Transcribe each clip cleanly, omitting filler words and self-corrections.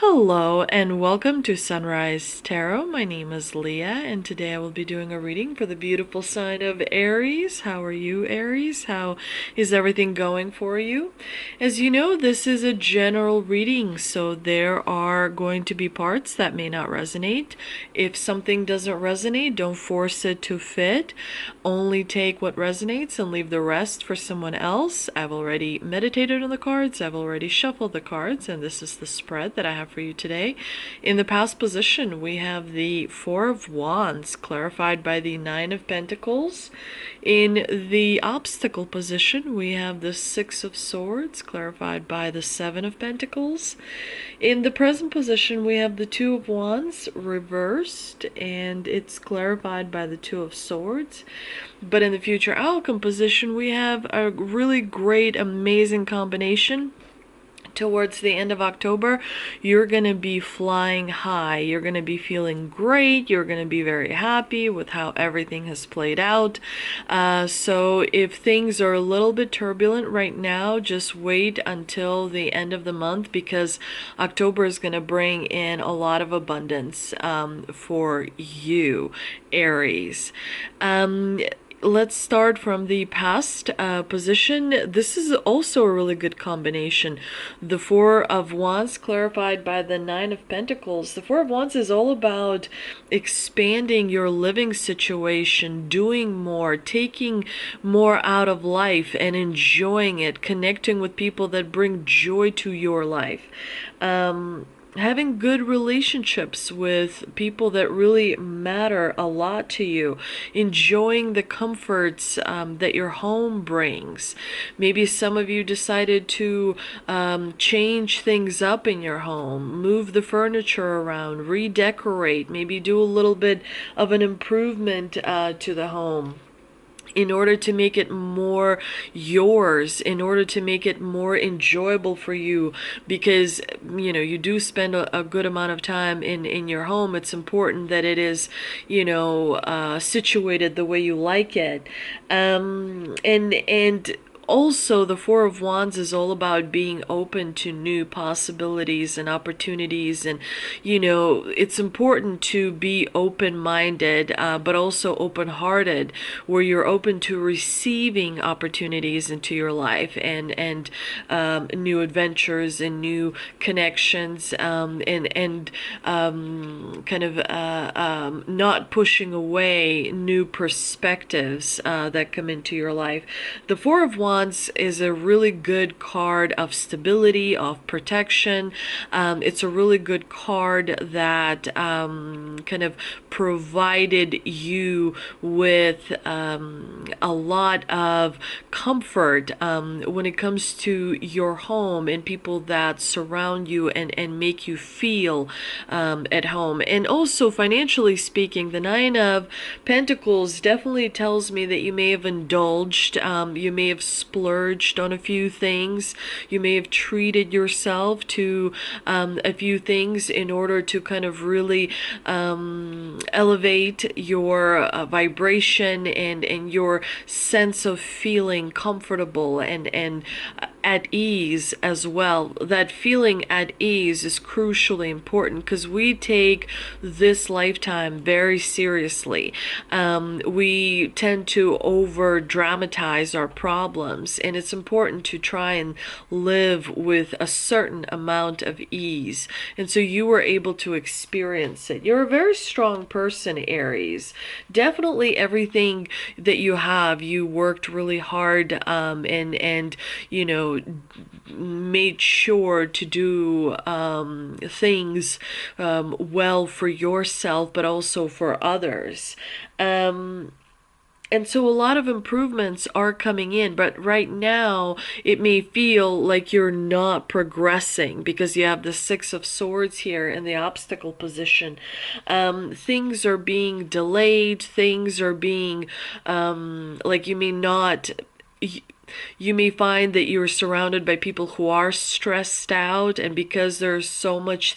Hello and welcome to Sunrise Tarot. My name is Leah and today I will be doing a reading for the beautiful sign of Aries. How are you, Aries? How is everything going for you? As you know, this is a general reading, so there are going to be parts that may not resonate. If something doesn't resonate, don't force it to fit. Only take what resonates and leave the rest for someone else. I've already meditated on the cards, I've already shuffled the cards, and this is the spread that I have for you today. In the past position, we have the Four of Wands clarified by the Nine of Pentacles. In the obstacle position, we have the Six of Swords clarified by the Seven of Pentacles. In the present position, we have the Two of Wands reversed, and it's clarified by the Two of Swords. But in the future outcome position, we have a really great, amazing combination. Towards the end of October, you're going to be flying high. You're going to be feeling great. You're going to be very happy with how everything has played out. So if things are a little bit turbulent right now, just wait until the end of the month, because October is going to bring in a lot of abundance for you, Aries. Let's start from the past position. This is also a really good combination. The Four of Wands clarified by the Nine of Pentacles. The Four of Wands is all about expanding your living situation, doing more, taking more out of life and enjoying it, connecting with people that bring joy to your life. Having good relationships with people that really matter a lot to you, enjoying the comforts that your home brings. Maybe some of you decided to change things up in your home, move the furniture around, redecorate, maybe do a little bit of an improvement to the home, in order to make it more yours, in order to make it more enjoyable for you, because you do spend a good amount of time in your home. It's important that it is situated the way you like it. And also, the Four of Wands is all about being open to new possibilities and opportunities. And, it's important to be open-minded, but also open-hearted, where you're open to receiving opportunities into your life and new adventures and new connections, and not pushing away new perspectives that come into your life. The Four of Wands is a really good card of stability, of protection. It's a really good card that kind of provided you with a lot of comfort when it comes to your home and people that surround you and make you feel at home. And also, financially speaking, the Nine of Pentacles definitely tells me that you may have indulged, you may have splurged on a few things. You may have treated yourself to a few things in order to kind of really elevate your vibration and your sense of feeling comfortable and at ease as well. That feeling at ease is crucially important, because we take this lifetime very seriously. We tend to over dramatize our problems, and it's important to try and live with a certain amount of ease. And so you were able to experience it. You're a very strong person, Aries. Definitely everything that you have, you worked really hard and made sure to do things well for yourself, but also for others. And so a lot of improvements are coming in, but right now it may feel like you're not progressing because you have the Six of Swords here in the obstacle position. Things are being delayed, things are being, like you may not... You may find that you're surrounded by people who are stressed out, and because there's so much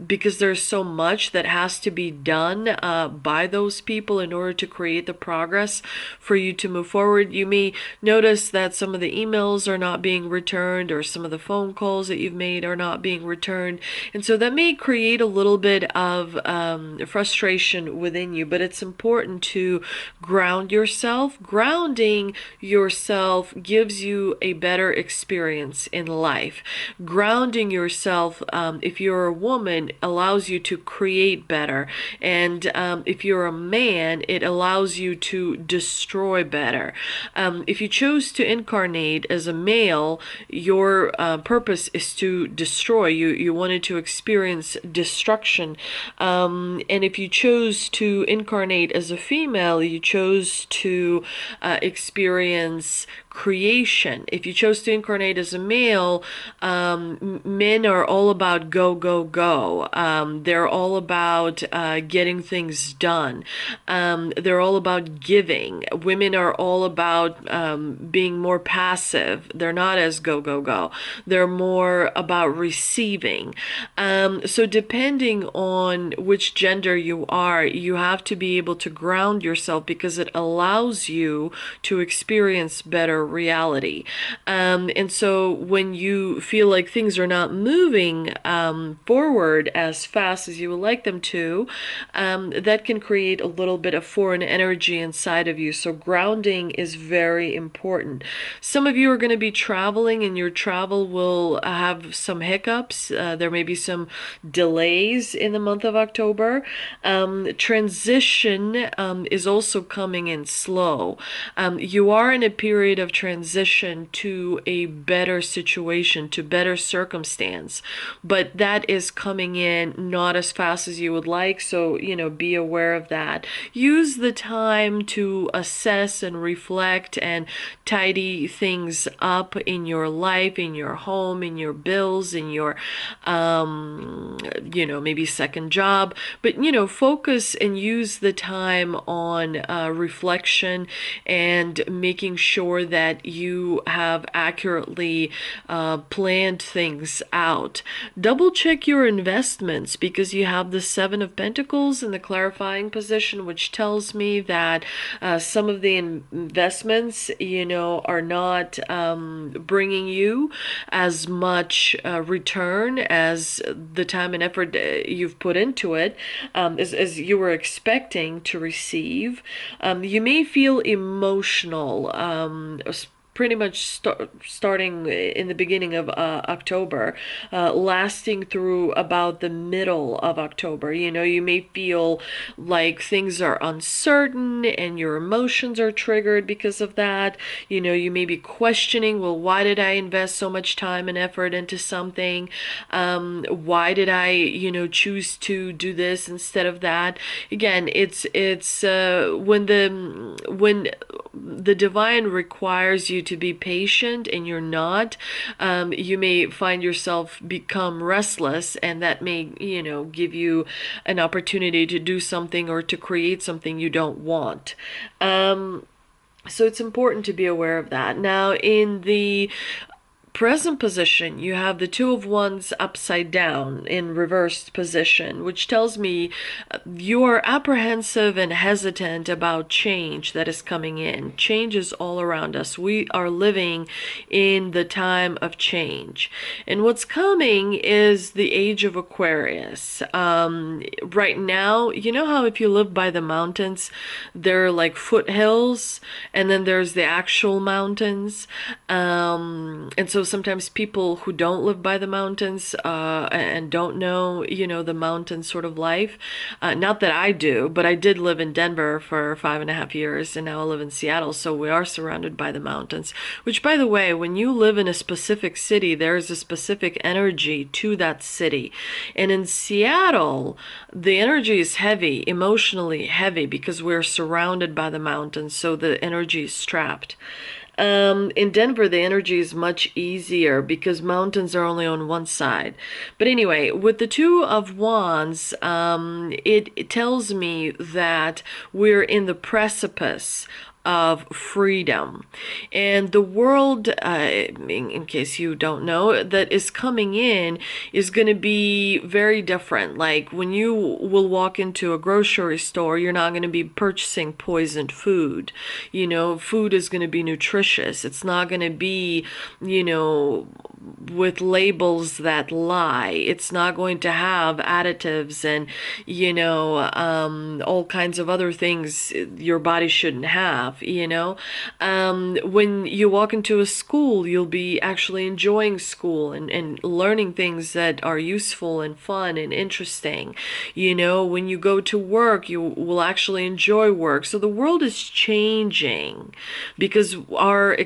because there's so much that has to be done by those people in order to create the progress for you to move forward. You may notice that some of the emails are not being returned, or some of the phone calls that you've made are not being returned. And so that may create a little bit of frustration within you, but it's important to ground yourself. Grounding yourself gives you a better experience in life. Grounding yourself, if you're a woman, allows you to create better. And if you're a man, it allows you to destroy better. If you chose to incarnate as a male, your purpose is to destroy. You wanted to experience destruction. And if you chose to incarnate as a female, you chose to experience creation. If you chose to incarnate as a male, men are all about go, go, go. They're all about getting things done. They're all about giving. Women are all about being more passive. They're not as go, go, go. They're more about receiving. So depending on which gender you are, you have to be able to ground yourself, because it allows you to experience better reality. And so when you feel like things are not moving forward as fast as you would like them to, that can create a little bit of foreign energy inside of you. So grounding is very important. Some of you are going to be traveling, and your travel will have some hiccups. There may be some delays in the month of October. Transition is also coming in slow. You are in a period of transition to a better situation, to better circumstance, but that is coming in not as fast as you would like. So, be aware of that. Use the time to assess and reflect and tidy things up in your life, in your home, in your bills, in your, maybe second job. But, focus and use the time on reflection and making sure that you have accurately planned things out. Double check your investments, because you have the Seven of Pentacles in the clarifying position, which tells me that some of the investments, are not bringing you as much return as the time and effort you've put into it, as you were expecting to receive. You may feel emotional, pretty much starting in the beginning of October, lasting through about the middle of October. You may feel like things are uncertain and your emotions are triggered because of that. You may be questioning, well, why did I invest so much time and effort into something? Why did I, choose to do this instead of that? Again, it's when the divine requires you to be patient and you're not, you may find yourself become restless, and that may, give you an opportunity to do something or to create something you don't want. So it's important to be aware of that. Now, in the present position, you have the Two of Wands upside down in reversed position, which tells me you are apprehensive and hesitant about change that is coming in. Change is all around us. We are living in the time of change. And what's coming is the age of Aquarius. Right now, you know how if you live by the mountains, there are like foothills, and then there's the actual mountains. And so sometimes people who don't live by the mountains and don't know, the mountain sort of life, not that I do, but I did live in Denver for 5.5 years, and now I live in Seattle, so we are surrounded by the mountains. Which, by the way, when you live in a specific city, there's a specific energy to that city. And in Seattle, the energy is heavy, emotionally heavy, because we're surrounded by the mountains, so the energy is trapped. In Denver, the energy is much easier because mountains are only on one side. But anyway, with the Two of Wands, it tells me that we're in the precipice of freedom. And the world, in case you don't know, that is coming in is going to be very different. Like when you will walk into a grocery store, you're not going to be purchasing poisoned food. Food is going to be nutritious. It's not going to be, with labels that lie. It's not going to have additives and, all kinds of other things your body shouldn't have. When you walk into a school, you'll be actually enjoying school and learning things that are useful and fun and interesting. When you go to work, you will actually enjoy work. So the world is changing because our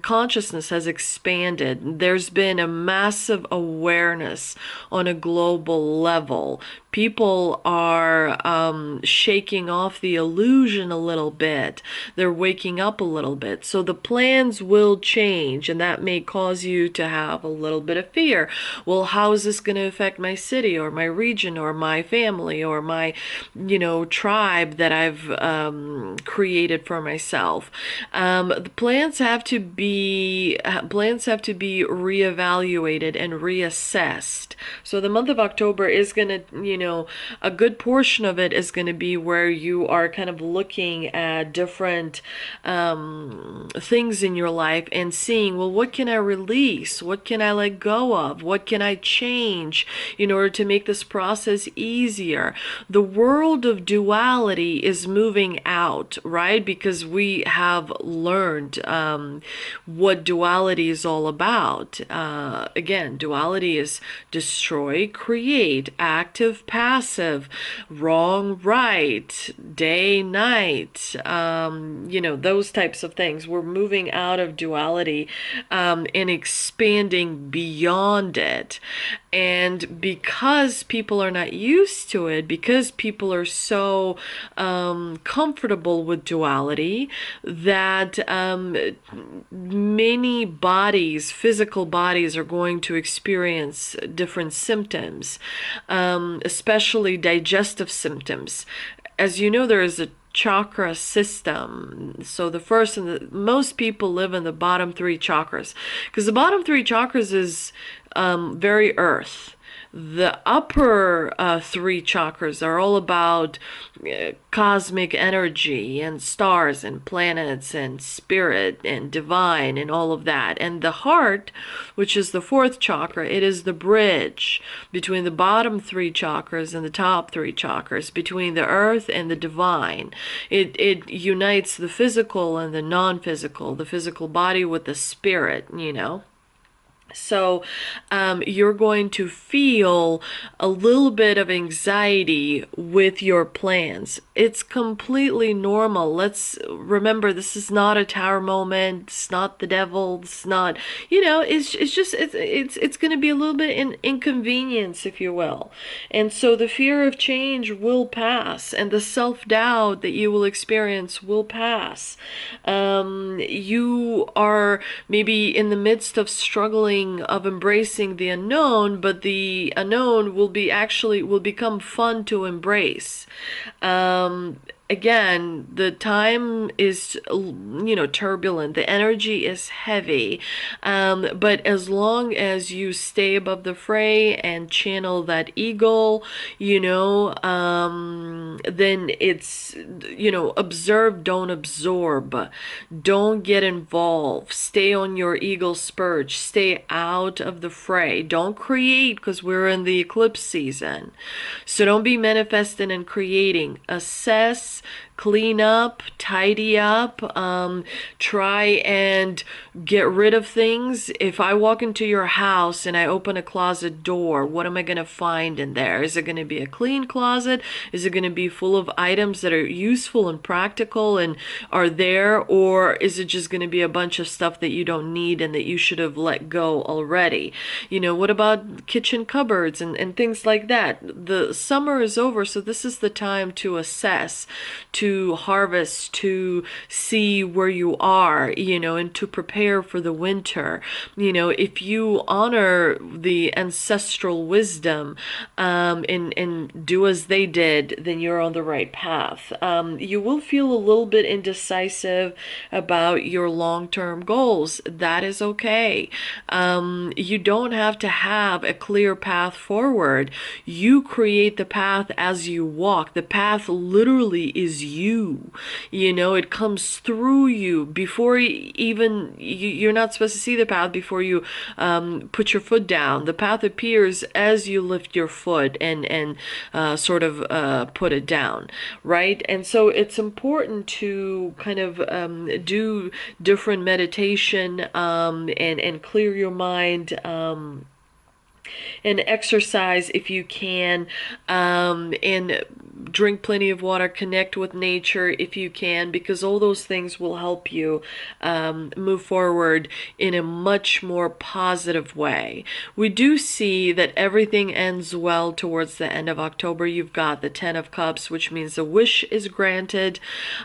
consciousness has expanded. There's been a massive awareness on a global level. People are shaking off the illusion a little bit. They're waking up a little bit. So the plans will change, and that may cause you to have a little bit of fear. Well, how is this going to affect my city or my region or my family or my, tribe that I've created for myself? The plans have to be reevaluated and reassessed. So the month of October is going to, a good portion of it is going to be where you are kind of looking at different things in your life and seeing, well, what can I release? What can I let go of? What can I change in order to make this process easier? The world of duality is moving out, right? Because we have learned what duality is all about. Again, duality is destroy, create, active, passive, wrong, right, day, night, those types of things. We're moving out of duality and expanding beyond it. And because people are not used to it, because people are so comfortable with duality, that many bodies, physical bodies, are going to experience different symptoms, especially digestive symptoms. As you know, there is a chakra system. So the first and most people live in the bottom three chakras, because the bottom three chakras is very earth. The upper three chakras are all about cosmic energy and stars and planets and spirit and divine and all of that. And the heart, which is the fourth chakra, it is the bridge between the bottom three chakras and the top three chakras, between the earth and the divine. It unites the physical and the non-physical, the physical body with the spirit, So you're going to feel a little bit of anxiety with your plans. It's completely normal. Let's remember, this is not a tower moment. It's not the devil. It's not, it's going to be a little bit inconvenience, if you will. And so the fear of change will pass, and the self-doubt that you will experience will pass. You are maybe in the midst of struggling of embracing the unknown, but the unknown will become fun to embrace. Again, the time is, turbulent. The energy is heavy. But as long as you stay above the fray and channel that eagle, then it's, observe, don't absorb. Don't get involved. Stay on your eagle's perch. Stay out of the fray. Don't create, because we're in the eclipse season. So don't be manifesting and creating. Assess, clean up, tidy up, try and get rid of things. If I walk into your house and I open a closet door, what am I going to find in there? Is it going to be a clean closet? Is it going to be full of items that are useful and practical and are there? Or is it just going to be a bunch of stuff that you don't need and that you should have let go already? What about kitchen cupboards and things like that? The summer is over, so this is the time to assess. to harvest, to see where you are, and to prepare for the winter. If you honor the ancestral wisdom, and do as they did, then you're on the right path. You will feel a little bit indecisive about your long-term goals. That is okay. You don't have to have a clear path forward. You create the path as you walk. The path literally is you. It comes through you before even you're not supposed to see the path before you put your foot down. The path appears as you lift your foot and sort of put it down, right? And so it's important to kind of do different meditation and clear your mind. And exercise if you can, and drink plenty of water, connect with nature if you can, because all those things will help you move forward in a much more positive way. We do see that everything ends well towards the end of October. You've got the Ten of Cups, which means a wish is granted.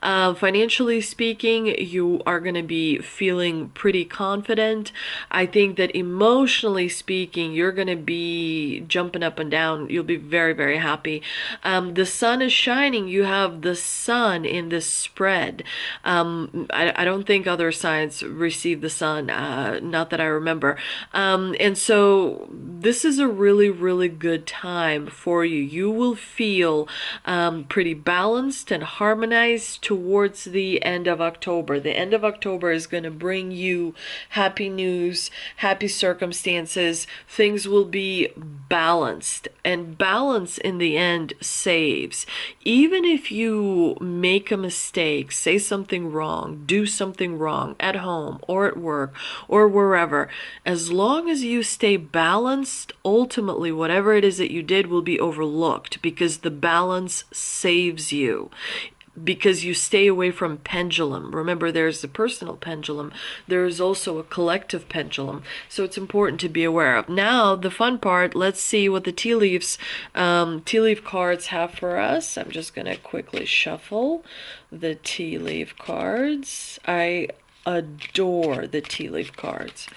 Financially speaking, you are going to be feeling pretty confident. I think that emotionally speaking, you're going to be jumping up and down. You'll be very, very happy. The sun is shining. You have the sun in this spread. I don't think other signs receive the sun, not that I remember. And so this is a really, really good time for you. You will feel pretty balanced and harmonized towards the end of October. The end of October is going to bring you happy news, happy circumstances. Things will be balanced, and balance in the end saves. Even if you make a mistake, say something wrong, do something wrong at home or at work or wherever, as long as you stay balanced, ultimately whatever it is that you did will be overlooked, because the balance saves you. Because you stay away from pendulum. Remember, there's the personal pendulum. There's also a collective pendulum. So it's important to be aware of. Now, the fun part, let's see what the tea leaf cards have for us. I'm just going to quickly shuffle the tea leaf cards. I adore the tea leaf cards.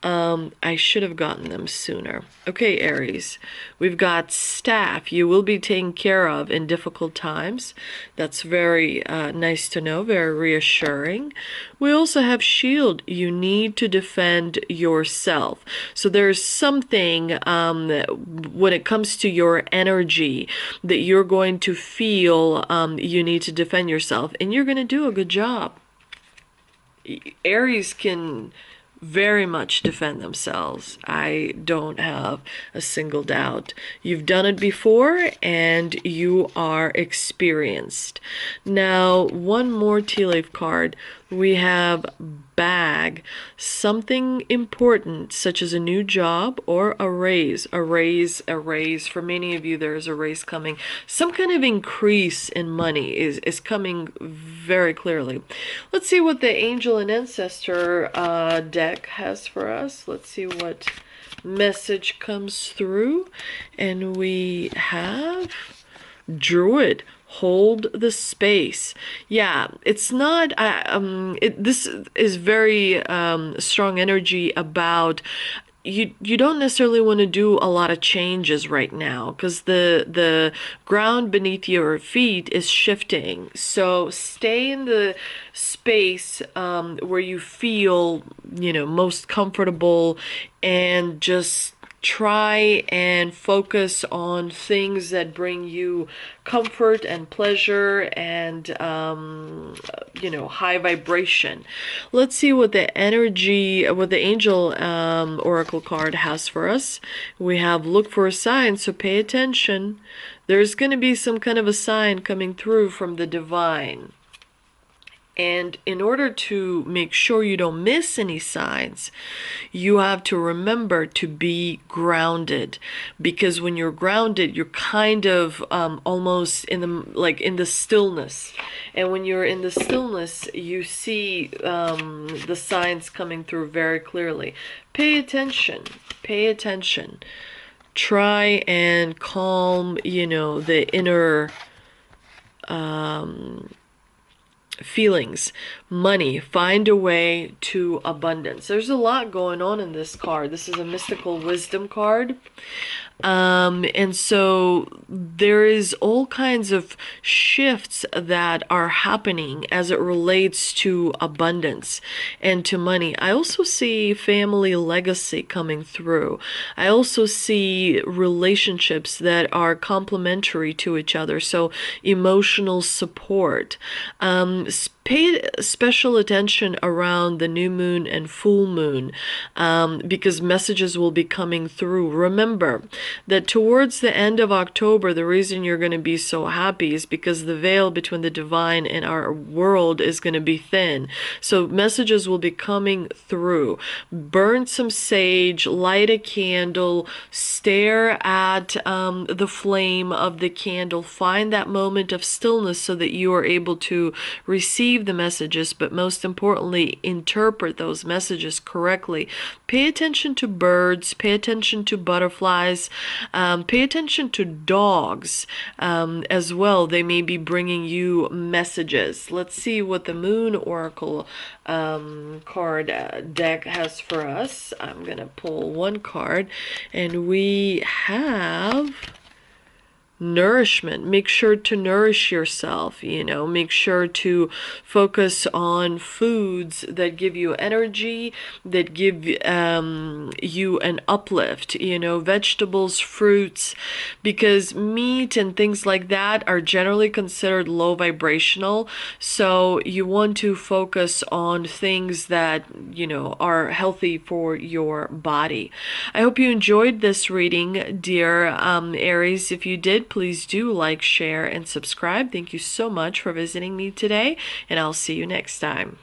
I should have gotten them sooner. Okay, Aries, we've got staff. You will be taken care of in difficult times. That's very nice to know, very reassuring. We also have shield. You need to defend yourself. So there's something when it comes to your energy that you're going to feel you need to defend yourself, and you're going to do a good job. Aries can very much defend themselves. I don't have a single doubt. You've done it before and you are experienced. Now, one more tea leaf card. We have bag, something important such as a new job or a raise. A raise. For many of you, there's a raise coming. Some kind of increase in money is coming very clearly. Let's see what the angel and ancestor deck has for us. Let's see what message comes through. And we have Druid. Hold the space. Yeah, it's not, this is very strong energy about you don't necessarily want to do a lot of changes right now, because the ground beneath your feet is shifting. So stay in the space where you feel, most comfortable, and just try and focus on things that bring you comfort and pleasure and high vibration. Let's see what the angel oracle card has for us. We have look for a sign, so pay attention. There's going to be some kind of a sign coming through from the divine. And in order to make sure you don't miss any signs, you have to remember to be grounded. Because when you're grounded, you're kind of almost in the stillness. And when you're in the stillness, you see the signs coming through very clearly. Pay attention. Pay attention. Try and calm, the inner feelings, money, find a way to abundance. There's a lot going on in this card. This is a mystical wisdom card. And so there is all kinds of shifts that are happening as it relates to abundance and to money. I also see family legacy coming through. I also see relationships that are complementary to each other. So emotional support. Pay special attention around the new moon and full moon, because messages will be coming through. Remember that towards the end of October, the reason you're going to be so happy is because the veil between the divine and our world is going to be thin. So messages will be coming through. Burn some sage, light a candle, stare at the flame of the candle. Find that moment of stillness so that you are able to receive the messages, but most importantly, interpret those messages correctly. Pay attention to birds, pay attention to butterflies, pay attention to dogs as well. They may be bringing you messages. Let's see what the Moon Oracle card deck has for us. I'm going to pull one card, and we have nourishment. Make sure to nourish yourself, make sure to focus on foods that give you energy, that give you an uplift, vegetables, fruits, because meat and things like that are generally considered low vibrational. So you want to focus on things that, are healthy for your body. I hope you enjoyed this reading, dear Aries. If you did, please do like, share, and subscribe. Thank you so much for visiting me today, and I'll see you next time.